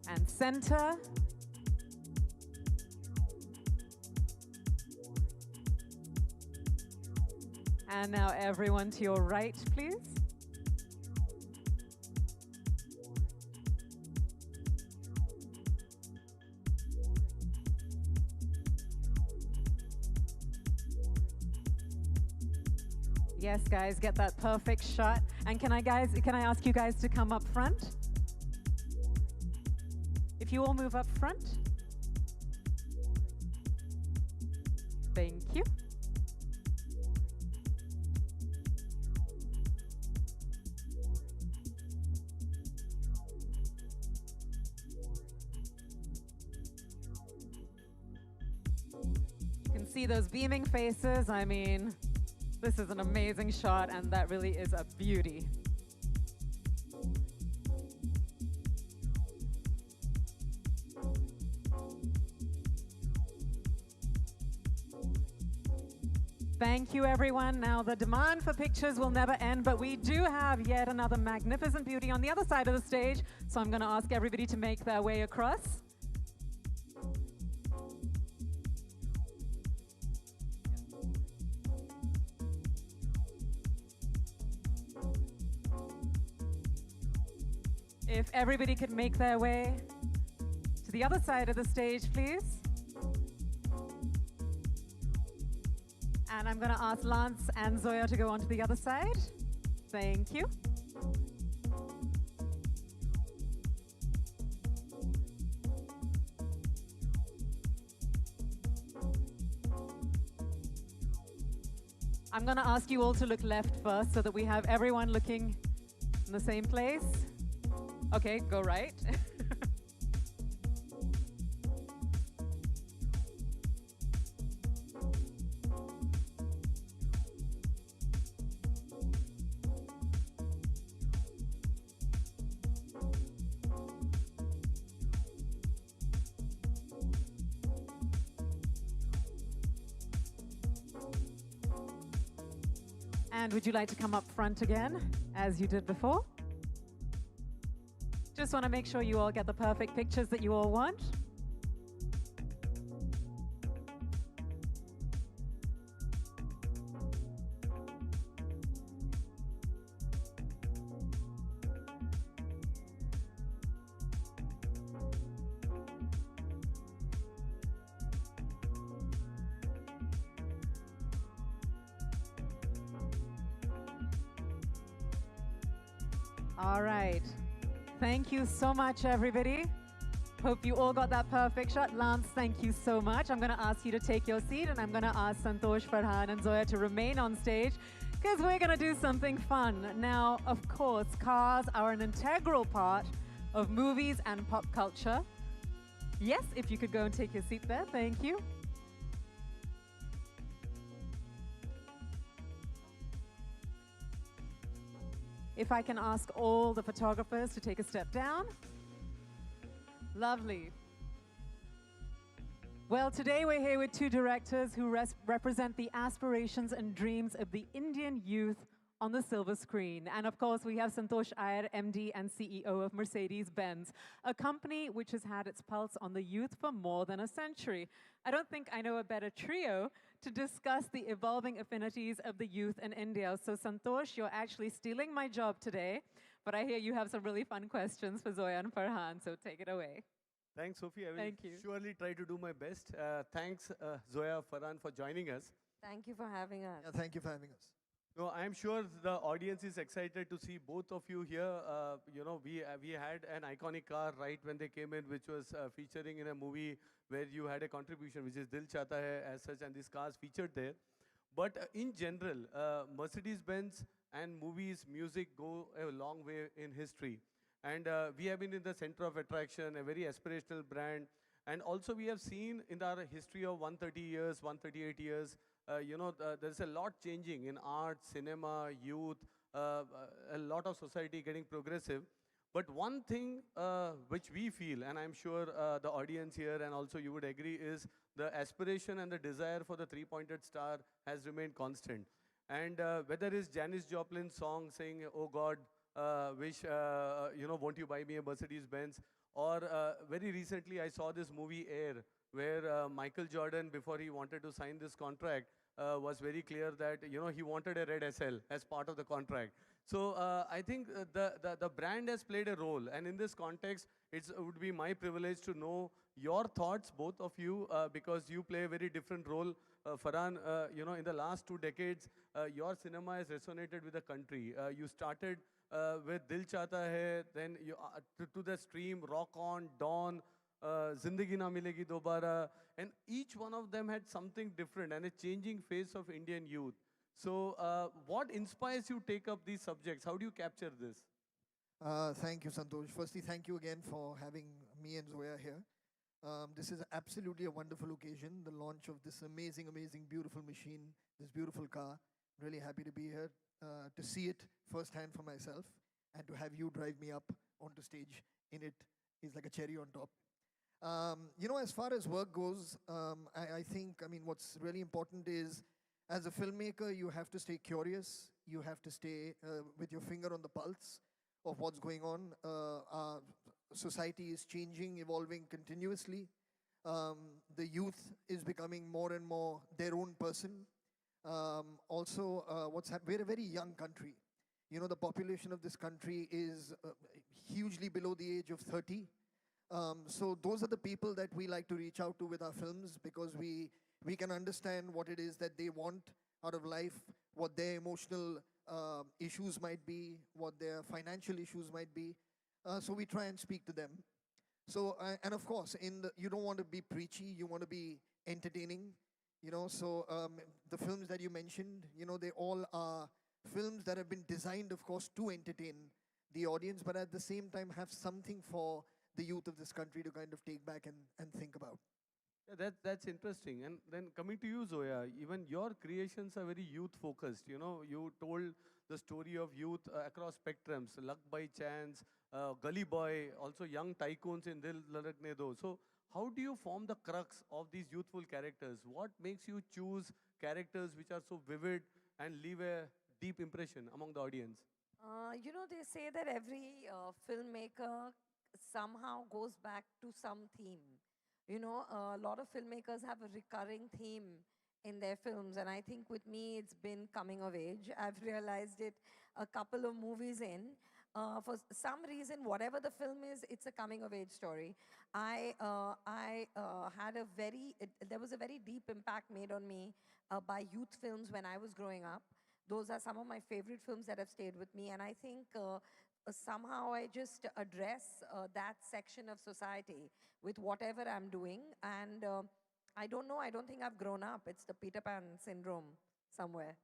And center. And now everyone to your right, please. Yes, guys, get that perfect shot. And can I ask you guys to come up front? If you all move up front. Thank you. You can see those beaming faces. I mean, this is an amazing shot, and that really is a beauty. Thank you, everyone. Now, the demand for pictures will never end, but we do have yet another magnificent beauty on the other side of the stage, so I'm going to ask everybody to make their way across. If everybody could make their way to the other side of the stage, please. And I'm going to ask Lance and Zoya to go on to the other side. Thank you. I'm going to ask you all to look left first so that we have everyone looking in the same place. Okay, go right. And would you like to come up front again, as you did before? Just want to make sure you all get the perfect pictures that you all want. All right. Thank you so much, everybody. Hope you all got that perfect shot. Lance, thank you so much. I'm going to ask you to take your seat, and I'm going to ask Santosh, Farhan, and Zoya to remain on stage because we're going to do something fun. Now, of course, cars are an integral part of movies and pop culture. Yes, if you could go and take your seat there. Thank you. If I can ask all the photographers to take a step down. Lovely. Well, today we're here with two directors who represent the aspirations and dreams of the Indian youth on the silver screen. And of course, we have Santosh Iyer, MD and CEO of Mercedes-Benz, a company which has had its pulse on the youth for more than a century. I don't think I know a better trio to discuss the evolving affinities of the youth in India. So Santosh, you're actually stealing my job today, but I hear you have some really fun questions for Zoya and Farhan, so take it away. Thanks, Sophie. I will surely try to do my best. Thanks, Zoya, Farhan, for joining us. Thank you for having us. Yeah, thank you for having us. No, I'm sure the audience is excited to see both of you here. You know, we had an iconic car right when they came in, which was featuring in a movie where you had a contribution, which is Dil Chahta Hai as such, and this car's featured there. But in general, Mercedes-Benz and movies, music go a long way in history. And we have been in the center of attraction, a very aspirational brand. And also we have seen in our history of 130 years, 138 years, you know, there's a lot changing in art, cinema, youth, a lot of society getting progressive. But one thing which we feel, and I'm sure the audience here and also you would agree, is the aspiration and the desire for the three-pointed star has remained constant. And whether it's Janis Joplin's song saying, oh God, wish, you know, won't you buy me a Mercedes-Benz? Or very recently I saw this movie Air, where Michael Jordan, before he wanted to sign this contract, was very clear that he wanted a red SL as part of the contract. So I think the brand has played a role, and in this context, it would be my privilege to know your thoughts, both of you, because you play a very different role. Farhan, in the last 2 decades, your cinema has resonated with the country. You started with Dil Chahta Hai, then you, to the stream, Rock On, Dawn, Zindagi Na Milegi Dobara, and each one of them had something different and a changing face of Indian youth. So what inspires you to take up these subjects? How do you capture this? Thank you, Santosh. Firstly, thank you again for having me and Zoya here. This is absolutely a wonderful occasion, the launch of this amazing, amazing, beautiful machine, this beautiful car. Really happy to be here, to see it firsthand for myself, and to have you drive me up onto stage in it is like a cherry on top. As far as work goes, I think, what's really important is, as a filmmaker, you have to stay curious. You have to stay with your finger on the pulse of what's going on. Our society is changing, evolving continuously. The youth is becoming more and more their own person. We're a very young country. The population of this country is hugely below the age of 30. So those are the people that we like to reach out to with our films, because we can understand what it is that they want out of life, what their emotional issues might be, what their financial issues might be. So we try and speak to them. So, and of course, you don't want to be preachy, you want to be entertaining. The films that you mentioned, they all are films that have been designed, of course, to entertain the audience, but at the same time have something for the youth of this country to kind of take back and think about. Yeah, that's interesting. And then coming to you, Zoya, even your creations are very youth-focused. You told the story of youth across spectrums, Luck by Chance, Gully Boy, also young tycoons in Dil Ladakne Do. So how do you form the crux of these youthful characters? What makes you choose characters which are so vivid and leave a deep impression among the audience? They say that every filmmaker somehow goes back to some theme. A lot of filmmakers have a recurring theme in their films, and I think with me it's been coming of age. I've realized it a couple of movies in. For some reason, whatever the film is, it's a coming of age story. There was a very deep impact made on me by youth films when I was growing up. Those are some of my favorite films that have stayed with me, and I think somehow I just address that section of society with whatever I'm doing. And I don't know, I don't think I've grown up. It's the Peter Pan syndrome somewhere.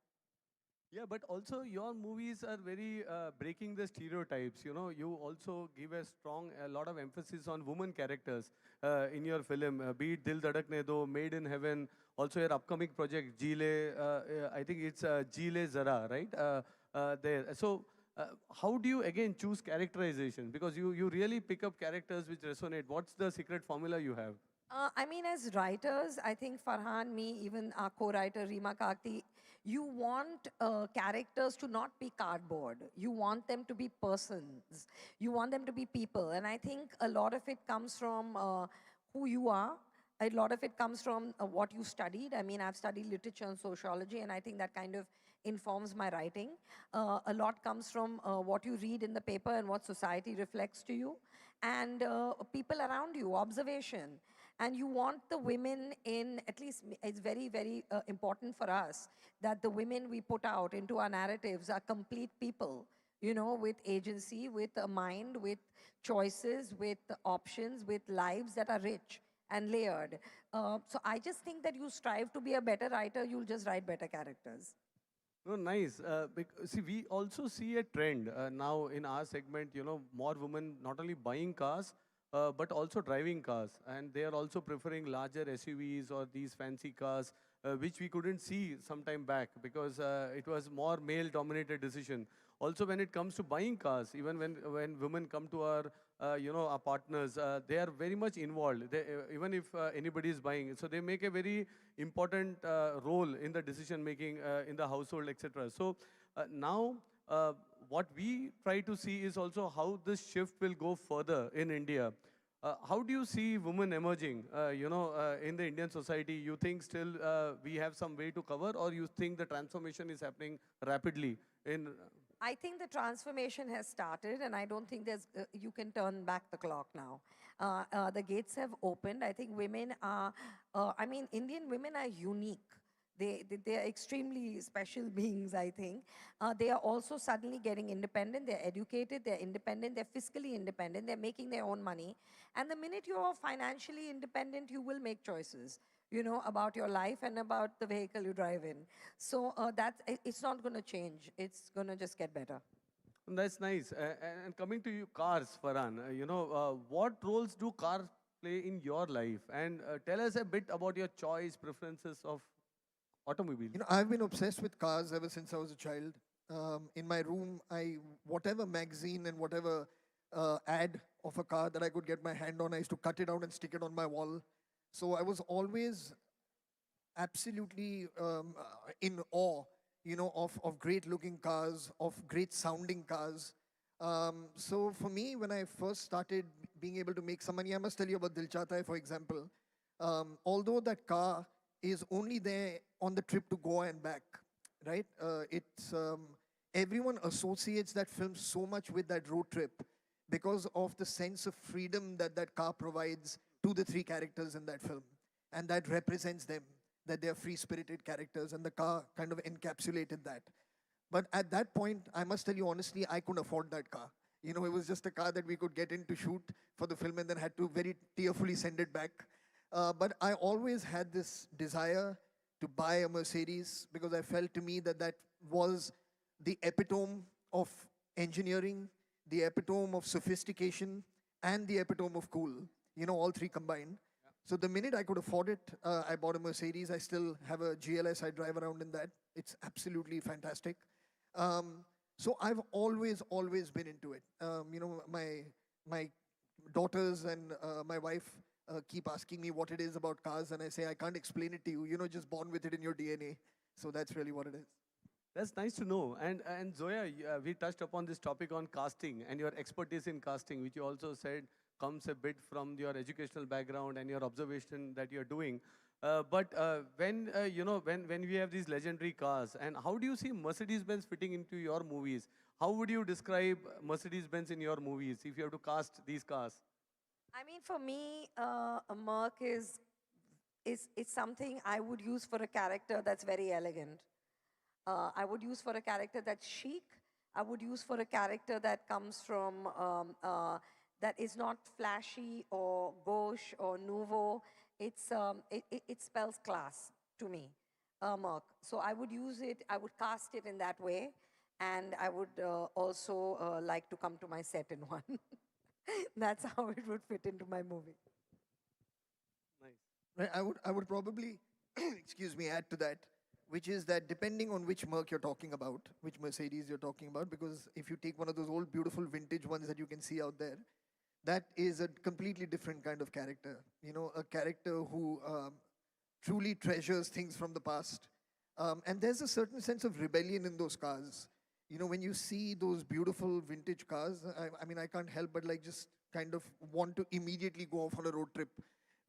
Yeah, but also your movies are very breaking the stereotypes. You also give a lot of emphasis on women characters in your film. Be it Dil Dhadakne Do, Made in Heaven, also your upcoming project, Jeele, I think it's Jeele Zara, right? There. So how do you again choose characterization? Because you really pick up characters which resonate. What's the secret formula you have? As writers, I think Farhan, me, even our co-writer Reema Kakti, you want characters to not be cardboard. You want them to be persons. You want them to be people. And I think a lot of it comes from who you are. A lot of it comes from what you studied. I've studied literature and sociology, and I think that kind of informs my writing. A lot comes from what you read in the paper and what society reflects to you, and people around you, observation. And you want the women in, at least it's very, very important for us, that the women we put out into our narratives are complete people, with agency, with a mind, with choices, with options, with lives that are rich and layered. So I just think that you strive to be a better writer, you'll just write better characters. No, nice. See, we also see a trend now in our segment, more women not only buying cars, but also driving cars. And they are also preferring larger SUVs or these fancy cars, which we couldn't see some time back because it was more male-dominated decision. Also, when it comes to buying cars, even when women come to our, our partners, they are very much involved. Even if anybody is buying, so they make a very important role in the decision-making in the household, etc. So now, what we try to see is also how this shift will go further in India. How do you see women emerging, in the Indian society? You think still we have some way to cover, or you think the transformation is happening rapidly in? I think the transformation has started, and I don't think you can turn back the clock now. The gates have opened. I think women are, Indian women are unique. They are extremely special beings, I think. They are also suddenly getting independent. They're educated, they're independent, they're fiscally independent, they're making their own money. And the minute you're financially independent, you will make choices, about your life and about the vehicle you drive in. So it's not going to change. It's going to just get better. That's nice. And coming to you, cars, Farhan, what roles do cars play in your life? And tell us a bit about your choice, preferences of automobiles. I've been obsessed with cars ever since I was a child. In my room, whatever magazine and whatever ad of a car that I could get my hand on, I used to cut it out and stick it on my wall. So I was always absolutely in awe, of great-looking cars, of great-sounding cars. So for me, when I first started being able to make some money, I must tell you about Dil Chahta Hai, for example. Although that car is only there on the trip to Goa and back, right? Everyone associates that film so much with that road trip because of the sense of freedom that that car provides to the three characters in that film. And that represents them, that they're free-spirited characters, and the car kind of encapsulated that. But at that point, I must tell you honestly, I couldn't afford that car. It was just a car that we could get in to shoot for the film and then had to very tearfully send it back. But I always had this desire to buy a Mercedes because I felt to me that that was the epitome of engineering, the epitome of sophistication, and the epitome of cool, all three combined. So the minute I could afford it, I bought a Mercedes. I still have a GLS. I drive around in that. It's absolutely fantastic. So I've always been into it. My daughters and my wife keep asking me what it is about cars, and I say, I can't explain it to you. Just born with it in your DNA. So that's really what it is. That's nice to know. And Zoya, we touched upon this topic on casting and your expertise in casting, which you also said comes a bit from your educational background and your observation that you're doing. But when we have these legendary cars, and how do you see Mercedes-Benz fitting into your movies? How would you describe Mercedes-Benz in your movies if you have to cast these cars? For me, a Merc is something I would use for a character that's very elegant. I would use for a character that's chic. I would use for a character that comes from, that is not flashy or gauche or nouveau. It spells class to me, Merc. So I would use it, I would cast it in that way, and I would also like to come to my set in one. That's how it would fit into my movie. Nice. Right, I would probably, add to that, which is that depending on which Merc you're talking about, which Mercedes you're talking about, because if you take one of those old beautiful vintage ones that you can see out there, that is a completely different kind of character. A character who truly treasures things from the past. And there's a certain sense of rebellion in those cars. When you see those beautiful vintage cars, I can't help but just kind of want to immediately go off on a road trip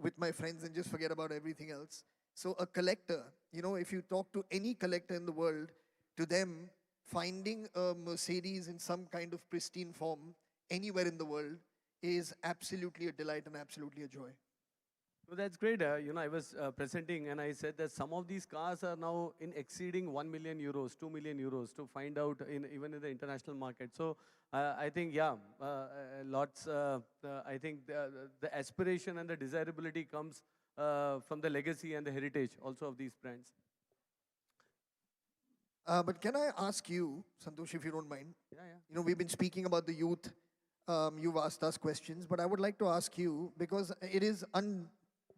with my friends and just forget about everything else. So a collector, if you talk to any collector in the world, to them, finding a Mercedes in some kind of pristine form anywhere in the world is absolutely a delight and absolutely a joy. Well, that's great. I was presenting and I said that some of these cars are now exceeding 1 million euros, 2 million euros to find out even in the international market. So I think, I think the aspiration and the desirability comes from the legacy and the heritage also of these brands. But can I ask you, Santosh, if you don't mind? Yeah. We've been speaking about the youth. You've asked us questions, but I would like to ask you, because it is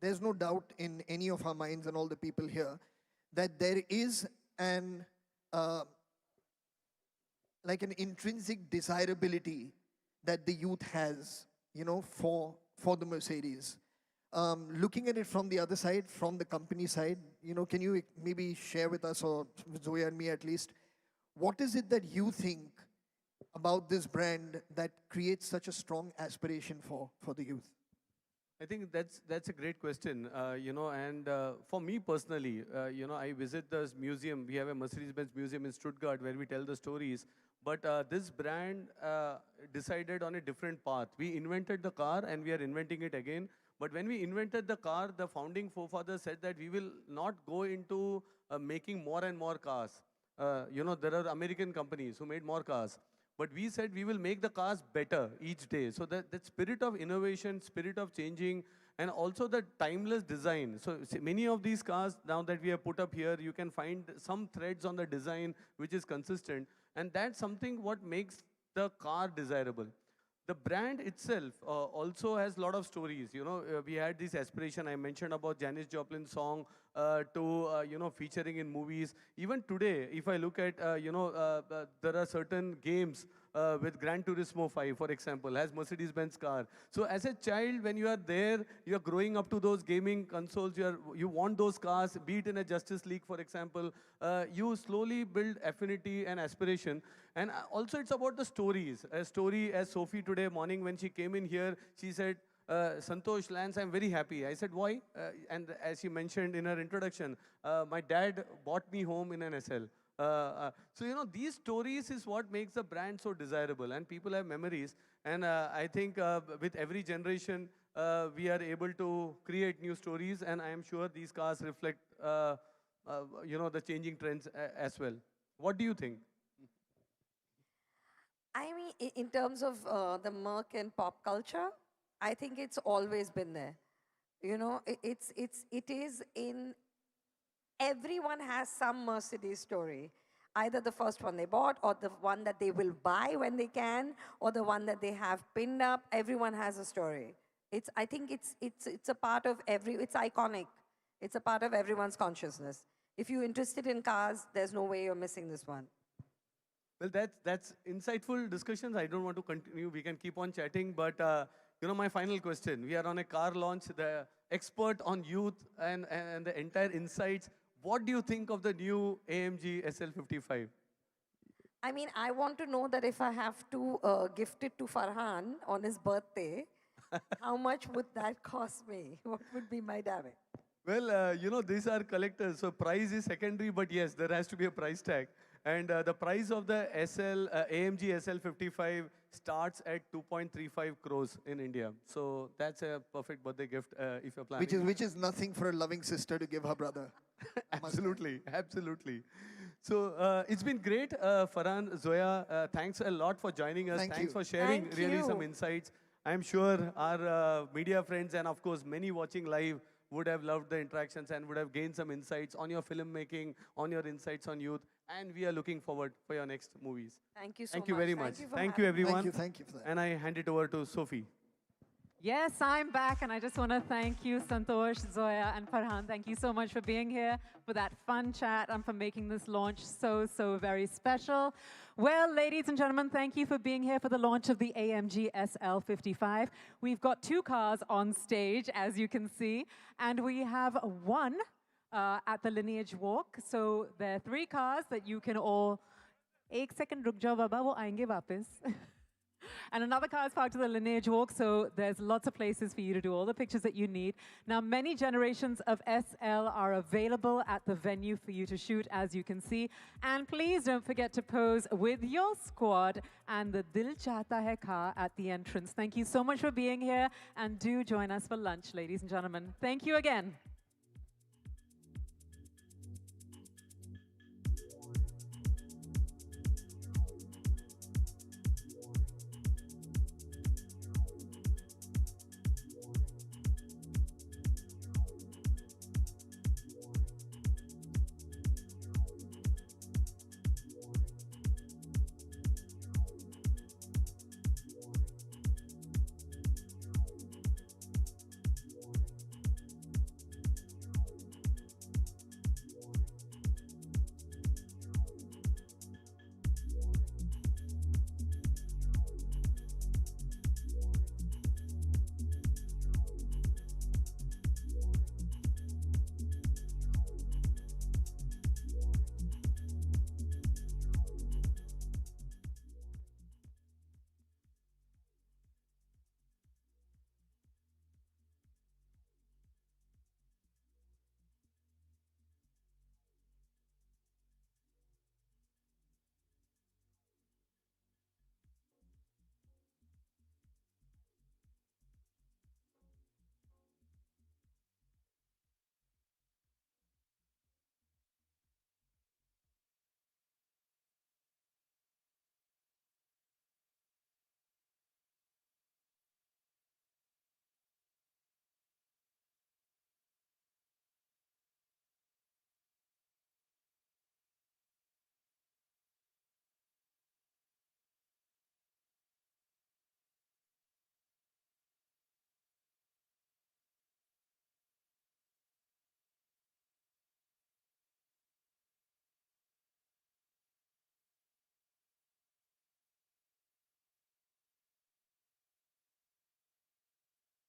there's no doubt in any of our minds and all the people here that there is an intrinsic desirability that the youth has, for the Mercedes. Looking at it from the other side, from the company side, can you maybe share with us, or Zoya and me at least, what is it that you think about this brand that creates such a strong aspiration for the youth? I think that's a great question, and for me personally, I visit this museum. We have a Mercedes-Benz museum in Stuttgart where we tell the stories. But this brand decided on a different path. We invented the car and we are inventing it again. But when we invented the car, the founding forefathers said that we will not go into making more and more cars. There are American companies who made more cars. But we said we will make the cars better each day. So that spirit of innovation, spirit of changing, and also the timeless design. So many of these cars now that we have put up here, you can find some threads on the design which is consistent. And that's something what makes the car desirable. The brand itself also has a lot of stories. We had this aspiration. I mentioned about Janis Joplin's song to, featuring in movies. Even today, if I look at, there are certain games with Gran Turismo 5, for example, has Mercedes-Benz car. So as a child, when you are there, you are growing up to those gaming consoles, you want those cars, be it in a Justice League, for example, you slowly build affinity and aspiration. And also it's about the stories. A story as Sophie today morning when she came in here, she said, Santosh, Lance, I'm very happy. I said, why? And as she mentioned in her introduction, my dad bought me home in an SL. So, these stories is what makes the brand so desirable, and people have memories. And I think with every generation, we are able to create new stories, and I am sure these cars reflect, the changing trends as well. What do you think? I mean, in terms of the Merc and pop culture, I think it's always been there. It is in, everyone has some Mercedes story. Either the first one they bought, or the one that they will buy when they can, or the one that they have pinned up. Everyone has a story. I think it's a part of it's iconic. It's a part of everyone's consciousness. If you're interested in cars, there's no way you're missing this one. Well, that's insightful discussions. I don't want to continue. We can keep on chatting, but my final question. We are on a car launch. The expert on youth and the entire insights. What do you think of the new AMG SL55? I mean, I want to know that if I have to gift it to Farhan on his birthday, how much would that cost me? What would be my damage? Well, these are collectors, so price is secondary, but yes, there has to be a price tag. And the price of the AMG SL55 starts at 2.35 crores in India. So that's a perfect birthday gift if you're planning. Which is nothing for a loving sister to give her brother. Absolutely, absolutely. So it's been great, Farhan, Zoya. Thanks a lot for joining us. Thanks for sharing really some insights. I'm sure our media friends and of course many watching live would have loved the interactions and would have gained some insights on your filmmaking, on your insights on youth. And we are looking forward for your next movies. Thank you so much. Thank you very much. Thank you, everyone. Thank you for that. And I hand it over to Sophie. Yes, I'm back, and I just want to thank you, Santosh, Zoya, and Farhan. Thank you so much for being here, for that fun chat, and for making this launch so very special. Well, ladies and gentlemen, thank you for being here for the launch of the AMG SL55. We've got two cars on stage, as you can see, and we have one at the Lineage Walk. So there are three cars that you can all... Ek second, ruk jao baba, wo aayenge wapis. And another car is parked to the Lineage Walk, so there's lots of places for you to do all the pictures that you need. Now, many generations of SL are available at the venue for you to shoot, as you can see. And please don't forget to pose with your squad and the Dil Chahta Hai car at the entrance. Thank you so much for being here, and do join us for lunch, ladies and gentlemen. Thank you again.